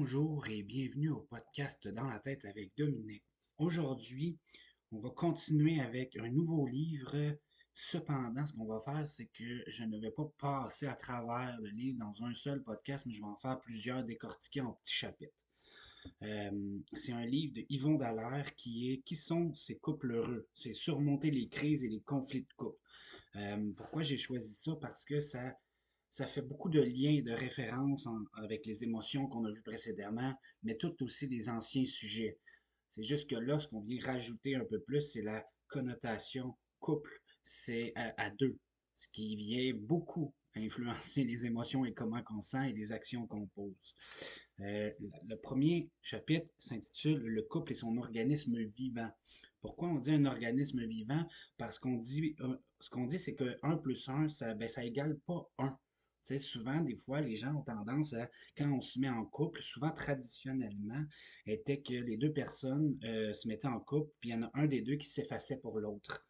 Bonjour et bienvenue au podcast Dans la tête avec Dominique. Aujourd'hui, on va continuer avec un nouveau livre. Cependant, ce qu'on va faire, c'est que je ne vais pas passer à travers le livre dans un seul podcast, mais je vais en faire plusieurs décortiqués en petits chapitres. C'est un livre de Yvon Dallaire qui est Qui sont ces couples heureux? C'est surmonter les crises et les conflits de couple. Pourquoi j'ai choisi ça? Parce que ça fait beaucoup de liens et de références avec les émotions qu'on a vues précédemment, mais tout aussi des anciens sujets. C'est juste que là, ce qu'on vient rajouter un peu plus, c'est la connotation couple. C'est à deux, ce qui vient beaucoup influencer les émotions et comment qu'on sent et les actions qu'on pose. Le premier chapitre s'intitule Le couple et son organisme vivant. Pourquoi on dit un organisme vivant? Parce qu'on dit, ce qu'on dit, c'est que un plus un, ça égale pas un. Tu sais, souvent, des fois, les gens ont tendance à, quand on se met en couple, souvent traditionnellement, était que les deux personnes se mettaient en couple, puis il y en a un des deux qui s'effaçait pour l'autre.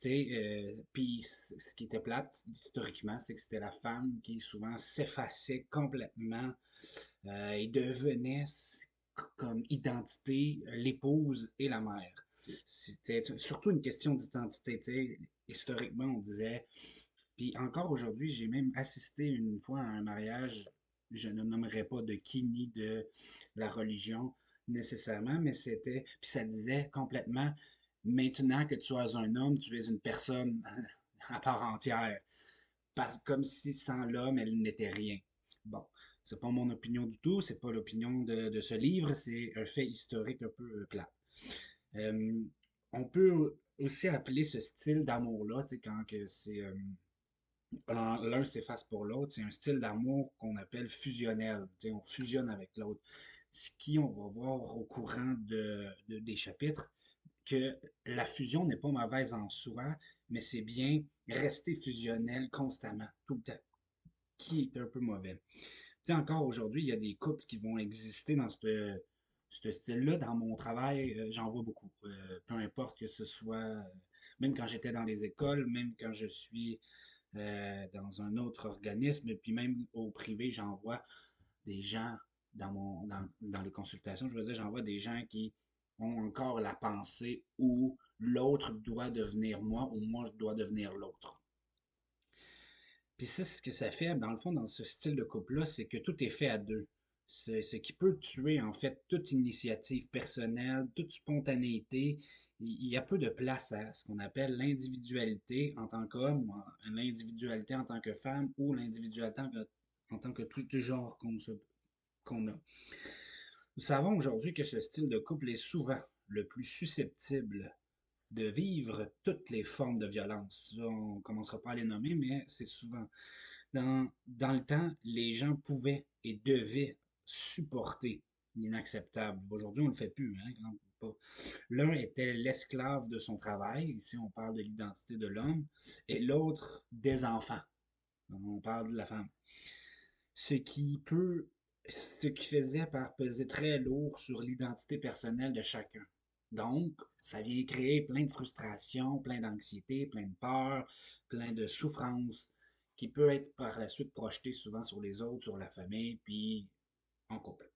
Tu sais, puis ce qui était plate, historiquement, c'est que c'était la femme qui souvent s'effaçait complètement et devenait comme identité l'épouse et la mère. C'était surtout une question d'identité. Tu sais. Historiquement, on disait. Puis encore aujourd'hui, j'ai même assisté une fois à un mariage, je ne nommerai pas de qui ni de la religion nécessairement, mais c'était, puis ça disait complètement, maintenant que tu es un homme, tu es une personne à part entière, comme si sans l'homme, elle n'était rien. Bon, c'est pas mon opinion du tout, c'est pas l'opinion de ce livre, c'est un fait historique un peu plat. Euh, on peut aussi appeler ce style d'amour-là, tu sais, quand que c'est l'un s'efface pour l'autre, c'est un style d'amour qu'on appelle fusionnel. Tu sais, on fusionne avec l'autre. Ce qui, on va voir au courant des chapitres, que la fusion n'est pas mauvaise en soi, mais c'est bien rester fusionnel constamment, tout le temps, qui est un peu mauvais. Tu sais, encore aujourd'hui, il y a des couples qui vont exister dans ce style-là. Dans mon travail, j'en vois beaucoup. Peu importe que ce soit, même quand j'étais dans les écoles, même quand je suis dans un autre organisme, puis même au privé, j'en vois des gens dans les consultations, je veux dire, j'en vois des gens qui ont encore la pensée où l'autre doit devenir moi ou moi je dois devenir l'autre. Puis ça, ce que ça fait, dans le fond, dans ce style de couple-là, c'est que tout est fait à deux. C'est ce qui peut tuer, en fait, toute initiative personnelle, toute spontanéité. Il y a peu de place à ce qu'on appelle l'individualité en tant qu'homme, ou l'individualité en tant que femme, ou l'individualité en tant que tout genre qu'on a. Nous savons aujourd'hui que ce style de couple est souvent le plus susceptible de vivre toutes les formes de violence. Ça, on commencera pas à les nommer, mais c'est souvent dans le temps, les gens pouvaient et devaient supporter l'inacceptable. Aujourd'hui, on le fait plus. Hein, l'un était l'esclave de son travail, ici on parle de l'identité de l'homme, et l'autre des enfants. On parle de la femme. Ce qui peut, ce qui faisait par peser très lourd sur l'identité personnelle de chacun. Donc, ça vient créer plein de frustrations, plein d'anxiété, plein de peur, plein de souffrances qui peut être par la suite projeté souvent sur les autres, sur la famille, puis en couple.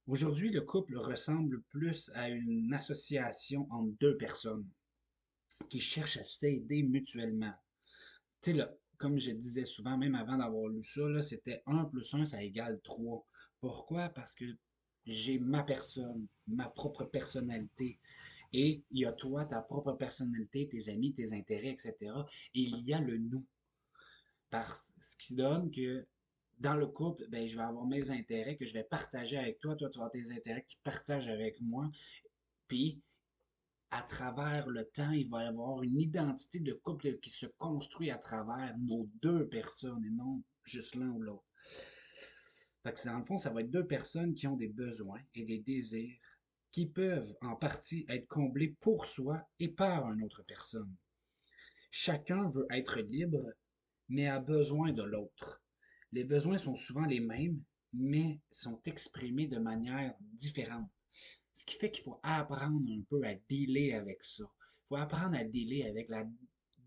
Aujourd'hui, le couple ressemble plus à une association entre deux personnes qui cherchent à s'aider mutuellement. Tu sais, là, comme je disais souvent, même avant d'avoir lu ça, là, c'était un plus un, ça égale 3. Pourquoi? Parce que j'ai ma personne, ma propre personnalité. Et il y a toi, ta propre personnalité, tes amis, tes intérêts, etc. Et il y a le nous. Ce qui donne que dans le couple, ben, je vais avoir mes intérêts que je vais partager avec toi. Toi, tu vas avoir tes intérêts que tu partages avec moi. Puis, à travers le temps, il va y avoir une identité de couple qui se construit à travers nos deux personnes et non juste l'un ou l'autre. Fait que dans le fond, ça va être deux personnes qui ont des besoins et des désirs qui peuvent en partie être comblés pour soi et par une autre personne. Chacun veut être libre, mais a besoin de l'autre. Les besoins sont souvent les mêmes, mais sont exprimés de manière différente. Ce qui fait qu'il faut apprendre un peu à dealer avec ça. Il faut apprendre à dealer avec la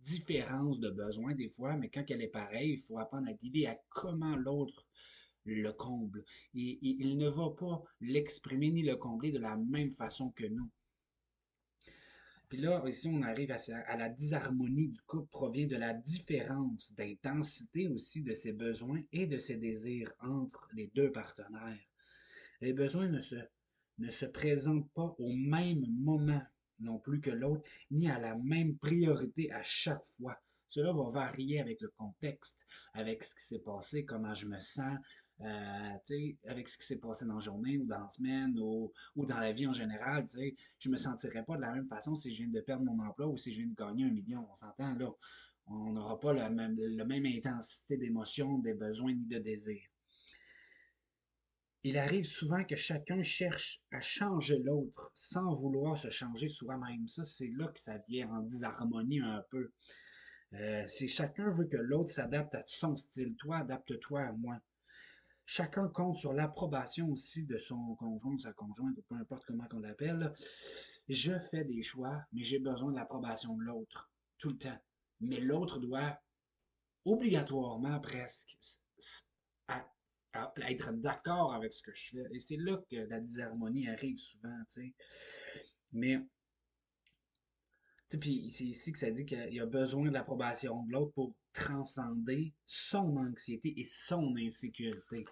différence de besoin des fois, mais quand elle est pareille, il faut apprendre à dealer à comment l'autre le comble. Il ne va pas l'exprimer ni le combler de la même façon que nous. Puis là, ici, on arrive à la disharmonie du couple provient de la différence d'intensité aussi de ses besoins et de ses désirs entre les deux partenaires. Les besoins ne se présentent pas au même moment non plus que l'autre, ni à la même priorité à chaque fois. Cela va varier avec le contexte, avec ce qui s'est passé, comment je me sens, avec ce qui s'est passé dans la journée ou dans la semaine ou dans la vie en général. Je ne me sentirais pas de la même façon si je viens de perdre mon emploi ou si je viens de gagner 1 million. On s'entend là. On n'aura pas la même intensité d'émotion, des besoins ni de désirs. Il arrive souvent que chacun cherche à changer l'autre sans vouloir se changer soi-même. Ça, c'est là que ça vient en disharmonie un peu. Si chacun veut que l'autre s'adapte à son style, toi, adapte-toi à moi. Chacun compte sur l'approbation aussi de son conjoint, de sa conjointe, ou peu importe comment on l'appelle. Je fais des choix, mais j'ai besoin de l'approbation de l'autre, tout le temps. Mais l'autre doit obligatoirement presque à, à être d'accord avec ce que je fais. Et c'est là que la disharmonie arrive souvent, tu sais. Mais, tu sais, puis c'est ici que ça dit qu'il y a besoin de l'approbation de l'autre pour transcender son anxiété et son insécurité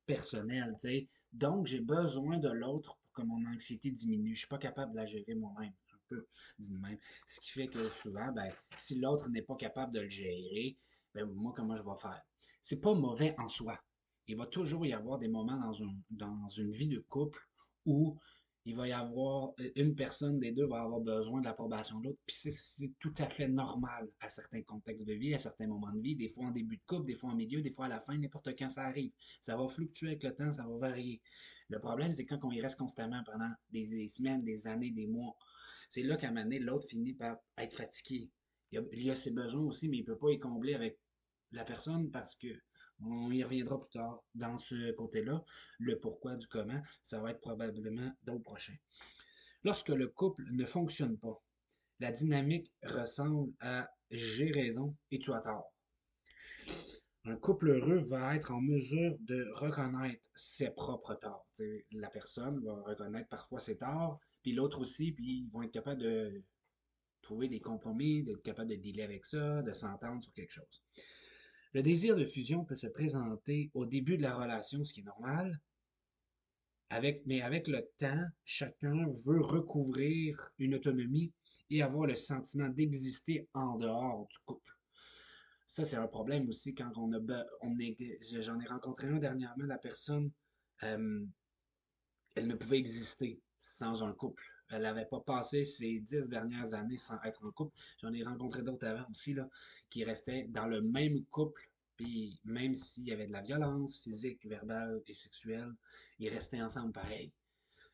personnelle, tu sais. Donc, j'ai besoin de l'autre pour que mon anxiété diminue. Je suis pas capable de la gérer moi-même, un peu, dit de même. Ce qui fait que souvent, ben, si l'autre n'est pas capable de le gérer, ben, moi, comment je vais faire? C'est pas mauvais en soi. Il va toujours y avoir des moments dans une vie de couple où il va y avoir une personne des deux va avoir besoin de l'approbation de l'autre. Puis c'est tout à fait normal à certains contextes de vie, à certains moments de vie, des fois en début de couple, des fois en milieu, des fois à la fin, n'importe quand ça arrive. Ça va fluctuer avec le temps, ça va varier. Le problème, c'est quand on y reste constamment pendant des semaines, des années, des mois. C'est là qu'à un moment donné, l'autre finit par être fatigué. Il y a ses besoins aussi, mais il ne peut pas y combler avec la personne parce que on y reviendra plus tard dans ce côté-là. Le pourquoi du comment, ça va être probablement dans le prochain. Lorsque le couple ne fonctionne pas, la dynamique ressemble à j'ai raison et tu as tort. Un couple heureux va être en mesure de reconnaître ses propres torts. T'sais, la personne va reconnaître parfois ses torts, puis l'autre aussi, puis ils vont être capables de trouver des compromis, d'être capables de dealer avec ça, de s'entendre sur quelque chose. Le désir de fusion peut se présenter au début de la relation, ce qui est normal, mais avec le temps, chacun veut recouvrir une autonomie et avoir le sentiment d'exister en dehors du couple. Ça, c'est un problème aussi quand j'en ai rencontré un dernièrement, la personne, euh, elle ne pouvait exister sans un couple. Elle n'avait pas passé ses 10 dernières années sans être en couple. J'en ai rencontré d'autres avant aussi, là, qui restaient dans le même couple. Puis même s'il y avait de la violence physique, verbale et sexuelle, ils restaient ensemble pareil.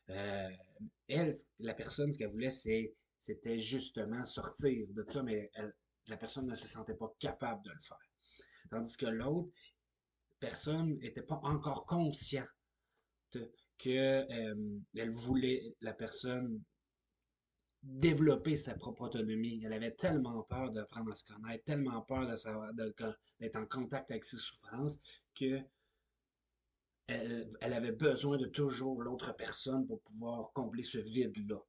Euh, Elle, la personne, ce qu'elle voulait, c'était justement sortir de ça, mais la personne ne se sentait pas capable de le faire. Tandis que l'autre personne n'était pas encore consciente que elle voulait, la personne, développer sa propre autonomie. Elle avait tellement peur d'apprendre à se connaître, tellement peur d'être en contact avec ses souffrances que elle avait besoin de toujours l'autre personne pour pouvoir combler ce vide-là.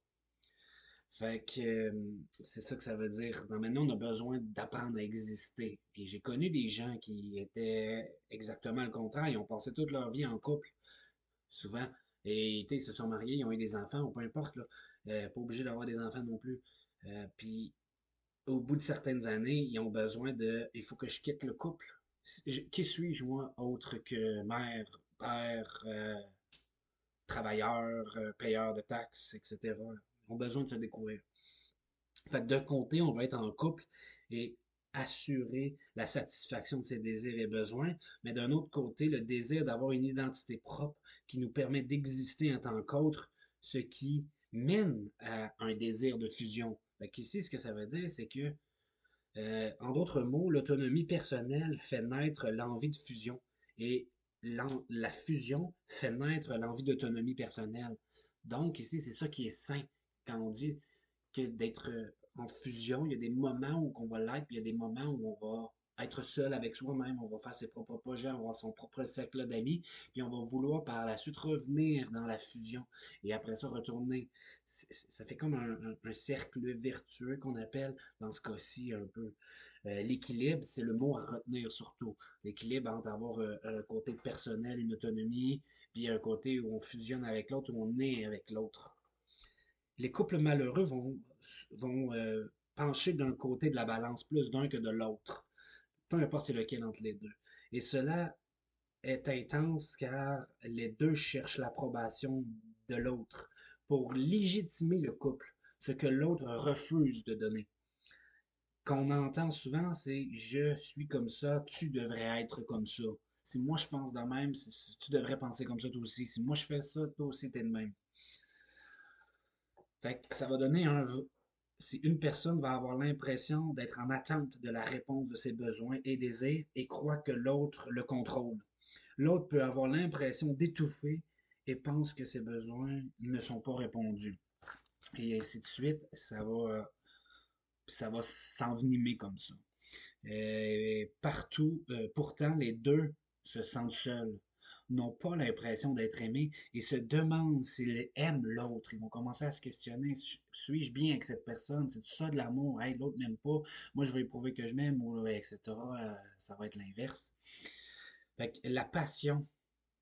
Fait que c'est ça que ça veut dire. Maintenant, on a besoin d'apprendre à exister. Et j'ai connu des gens qui étaient exactement le contraire. Ils ont passé toute leur vie en couple, souvent. Et ils se sont mariés, ils ont eu des enfants, ou peu importe, là. Pas obligé d'avoir des enfants non plus. Puis, au bout de certaines années, ils ont besoin de. Il faut que je quitte le couple. Qui suis-je, moi, autre que mère, père, travailleur, payeur de taxes, etc. Ils ont besoin de se découvrir. Fait que d'un côté, on va être en couple et assurer la satisfaction de ses désirs et besoins, mais d'un autre côté, le désir d'avoir une identité propre qui nous permet d'exister en tant qu'autre, ce qui mène à un désir de fusion. Fait qu'ici, ce que ça veut dire, c'est que, en d'autres mots, l'autonomie personnelle fait naître l'envie de fusion et la fusion fait naître l'envie d'autonomie personnelle. Donc, ici, c'est ça qui est sain quand on dit que d'être en fusion, il y a des moments où on va l'être, puis il y a des moments où on va être seul avec soi-même, on va faire ses propres projets, on va avoir son propre cercle d'amis, puis on va vouloir par la suite revenir dans la fusion et après ça retourner. Ça fait comme un cercle vertueux qu'on appelle dans ce cas-ci un peu. L'équilibre, c'est le mot à retenir surtout. L'équilibre entre avoir un côté personnel, une autonomie, puis un côté où on fusionne avec l'autre, où on est avec l'autre. Les couples malheureux vont pencher d'un côté de la balance plus d'un que de l'autre, peu importe c'est lequel entre les deux. Et cela est intense car les deux cherchent l'approbation de l'autre pour légitimer le couple, ce que l'autre refuse de donner. Qu'on entend souvent, c'est je suis comme ça, tu devrais être comme ça. Si moi je pense de même, tu devrais penser comme ça toi aussi. Si moi je fais ça, toi aussi t'es de même. Fait que ça va donner un. Si une personne va avoir l'impression d'être en attente de la réponse de ses besoins et désirs et croit que l'autre le contrôle. L'autre peut avoir l'impression d'étouffer et pense que ses besoins ne sont pas répondus. Et ainsi de suite, ça va s'envenimer comme ça. Partout, pourtant, les deux se sentent seuls, n'ont pas l'impression d'être aimés et se demandent s'ils aiment l'autre. Ils vont commencer à se questionner, suis-je bien avec cette personne? C'est tout ça de l'amour? Hey, l'autre m'aime pas, moi je vais lui prouver que je m'aime, ou etc. Ça va être l'inverse. Fait que la passion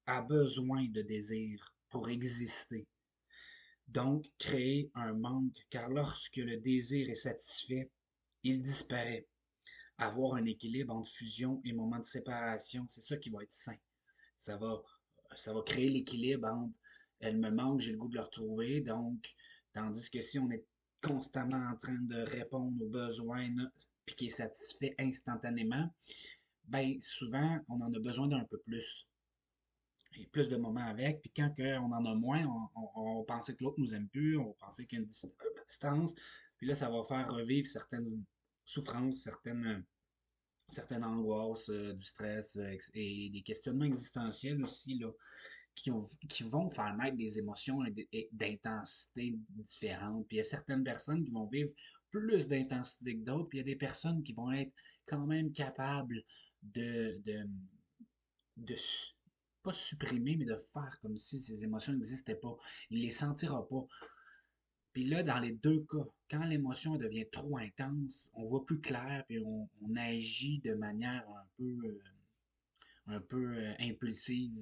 a besoin de désir pour exister. Donc, créer un manque, car lorsque le désir est satisfait, il disparaît. Avoir un équilibre entre fusion et moment de séparation, c'est ça qui va être sain. Ça va, ça va créer l'équilibre entre elle me manque, j'ai le goût de le retrouver, donc, tandis que si on est constamment en train de répondre aux besoins, puis qui est satisfait instantanément, ben souvent, on en a besoin d'un peu plus. Et plus de moments avec, puis quand on en a moins, on pensait que l'autre nous aime plus, on pensait qu'il y a une distance, puis là, ça va faire revivre certaines souffrances, certaines angoisses, du stress et des questionnements existentiels aussi, là, qui vont faire naître des émotions d'intensité différentes. Puis il y a certaines personnes qui vont vivre plus d'intensité que d'autres, puis il y a des personnes qui vont être quand même capables de, de, de pas supprimer, mais de faire comme si ces émotions n'existaient pas. Il les sentira pas. Puis là, dans les deux cas, quand l'émotion devient trop intense, on voit plus clair, puis on agit de manière un peu impulsive,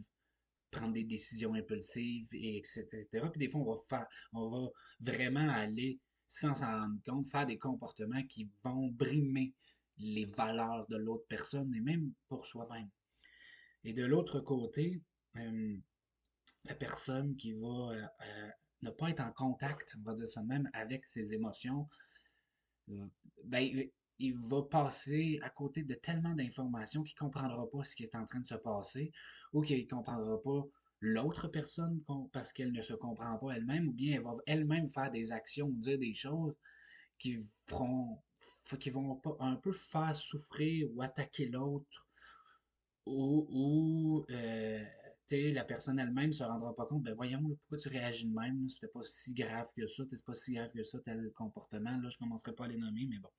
prendre des décisions impulsives, et etc. Puis des fois, on va vraiment aller, sans s'en rendre compte, faire des comportements qui vont brimer les valeurs de l'autre personne et même pour soi-même. Et de l'autre côté, euh, la personne qui va ne pas être en contact, on va dire ça de même, avec ses émotions, euh, ben, il va passer à côté de tellement d'informations qu'il ne comprendra pas ce qui est en train de se passer ou qu'il ne comprendra pas l'autre personne parce qu'elle ne se comprend pas elle-même ou bien elle va elle-même faire des actions ou dire des choses qui feront, qui vont un peu faire souffrir ou attaquer l'autre ou la personne elle-même ne se rendra pas compte, ben voyons, là, pourquoi tu réagis de même, c'était pas si grave que ça, c'est pas si grave que ça, tel comportement, là, je commencerai pas à les nommer, mais bon.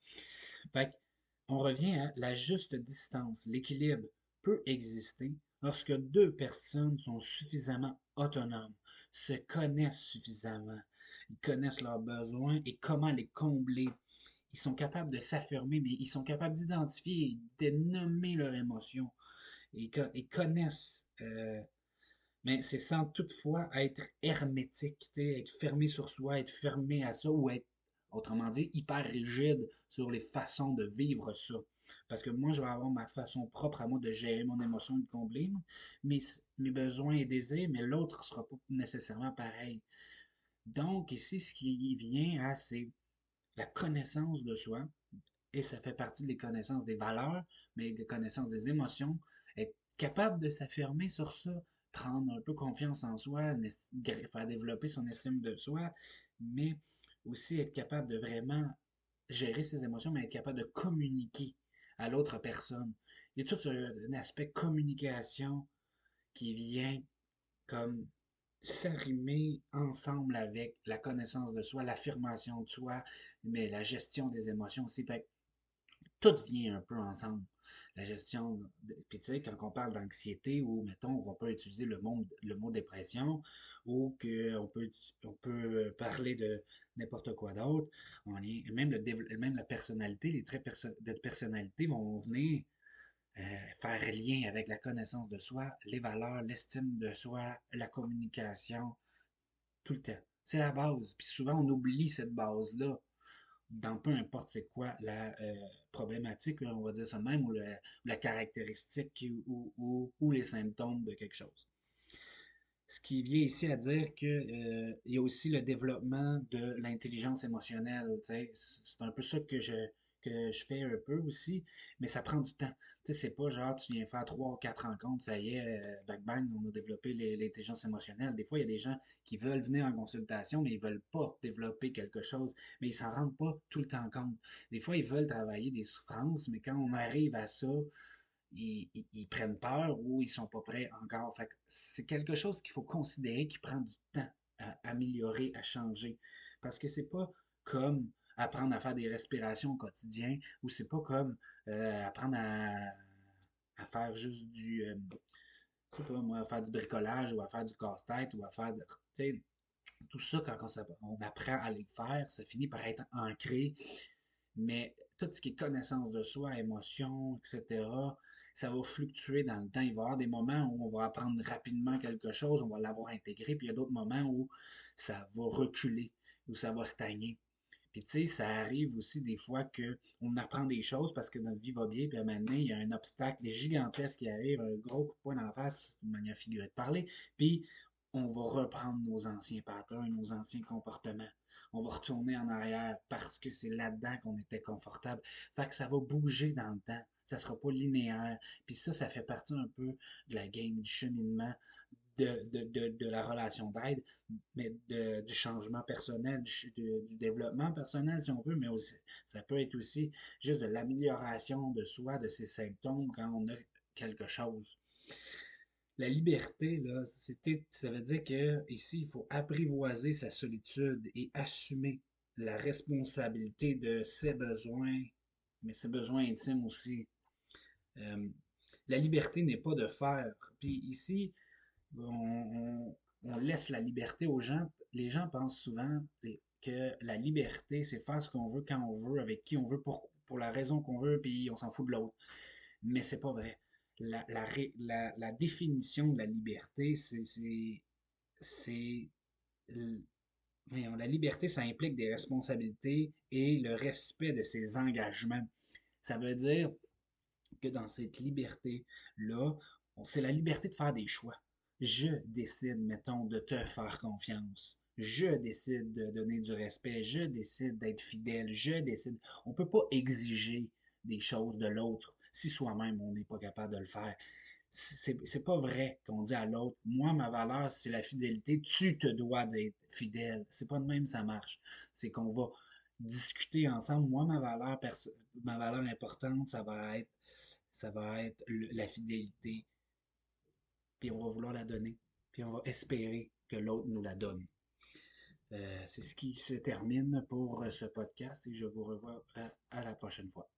Fait on revient à la juste distance. L'équilibre peut exister lorsque deux personnes sont suffisamment autonomes, se connaissent suffisamment, ils connaissent leurs besoins et comment les combler. Ils sont capables de s'affirmer, mais ils sont capables d'identifier et de nommer leurs émotions et connaissent, mais c'est sans toutefois être hermétique, être fermé sur soi, être fermé à ça, ou être, autrement dit, hyper rigide sur les façons de vivre ça. Parce que moi, je vais avoir ma façon propre à moi de gérer mon émotion et de combler mes besoins et désirs, mais l'autre ne sera pas nécessairement pareil. Donc, ici, ce qui vient à, c'est la connaissance de soi, et ça fait partie des connaissances des valeurs, mais des connaissances des émotions, être capable de s'affirmer sur ça, prendre un peu confiance en soi, faire développer son estime de soi, mais aussi être capable de vraiment gérer ses émotions, mais être capable de communiquer à l'autre personne. Il y a tout un aspect communication qui vient comme s'arrimer ensemble avec la connaissance de soi, l'affirmation de soi, mais la gestion des émotions aussi. Fait tout vient un peu ensemble. La gestion, puis tu sais, quand on parle d'anxiété, ou mettons, on va pas utiliser le mot dépression, ou on peut parler de n'importe quoi d'autre, même la personnalité, les traits de personnalité vont venir euh, faire lien avec la connaissance de soi, les valeurs, l'estime de soi, la communication, tout le temps. C'est la base. Puis souvent, on oublie cette base-là dans peu importe c'est quoi la problématique, on va dire ça de même, ou la caractéristique ou les symptômes de quelque chose. Ce qui vient ici à dire que il y a aussi le développement de l'intelligence émotionnelle. Tu sais. C'est un peu ça que je fais un peu aussi, mais ça prend du temps. Tu sais, c'est pas genre tu viens faire 3 ou 4 rencontres, ça y est, bang bang, on a développé l'intelligence émotionnelle. Des fois, il y a des gens qui veulent venir en consultation, mais ils veulent pas développer quelque chose, mais ils s'en rendent pas tout le temps compte. Des fois, ils veulent travailler des souffrances, mais quand on arrive à ça, ils prennent peur ou ils sont pas prêts encore. Fait que c'est quelque chose qu'il faut considérer qui prend du temps à améliorer, à changer. Parce que c'est pas comme apprendre à faire des respirations au quotidien ou c'est pas comme apprendre à faire juste je sais pas moi, à faire du bricolage ou à faire du casse-tête ou à faire tu sais, tout ça, quand on apprend à les faire, ça finit par être ancré, mais tout ce qui est connaissance de soi, émotion, etc., ça va fluctuer dans le temps. Il va y avoir des moments où on va apprendre rapidement quelque chose, on va l'avoir intégré, puis il y a d'autres moments où ça va reculer, où ça va stagner. Puis tu sais, ça arrive aussi des fois qu'on apprend des choses parce que notre vie va bien, puis à un moment donné, il y a un obstacle gigantesque qui arrive, un gros coup de poing d'en face, d'une manière figurée de parler, puis on va reprendre nos anciens patterns, nos anciens comportements. On va retourner en arrière parce que c'est là-dedans qu'on était confortable. Fait que ça va bouger dans le temps. Ça sera pas linéaire. Puis ça fait partie un peu de la game, du cheminement, de la relation d'aide, mais du changement personnel, du développement personnel, si on veut, mais aussi, ça peut être aussi juste de l'amélioration de soi, de ses symptômes quand on a quelque chose. La liberté, là, ça veut dire que ici, il faut apprivoiser sa solitude et assumer la responsabilité de ses besoins, mais ses besoins intimes aussi. Euh, la liberté n'est pas de faire. Puis ici, on laisse la liberté aux gens. Les gens pensent souvent que la liberté, c'est faire ce qu'on veut quand on veut, avec qui on veut, pour la raison qu'on veut, puis on s'en fout de l'autre. Mais c'est pas vrai. La définition de la liberté, c'est voyons, la liberté, ça implique des responsabilités et le respect de ses engagements. Ça veut dire que dans cette liberté-là, c'est la liberté de faire des choix. Je décide, mettons, de te faire confiance. Je décide de donner du respect. Je décide d'être fidèle. Je décide. On ne peut pas exiger des choses de l'autre si soi-même on n'est pas capable de le faire. C'est pas vrai qu'on dit à l'autre, moi, ma valeur, c'est la fidélité, tu te dois d'être fidèle. C'est pas de même, ça marche. C'est qu'on va discuter ensemble. Moi, ma valeur importante, ça va être la fidélité. Puis on va vouloir la donner. Puis on va espérer que l'autre nous la donne. C'est ce qui se termine pour ce podcast et je vous revois à la prochaine fois.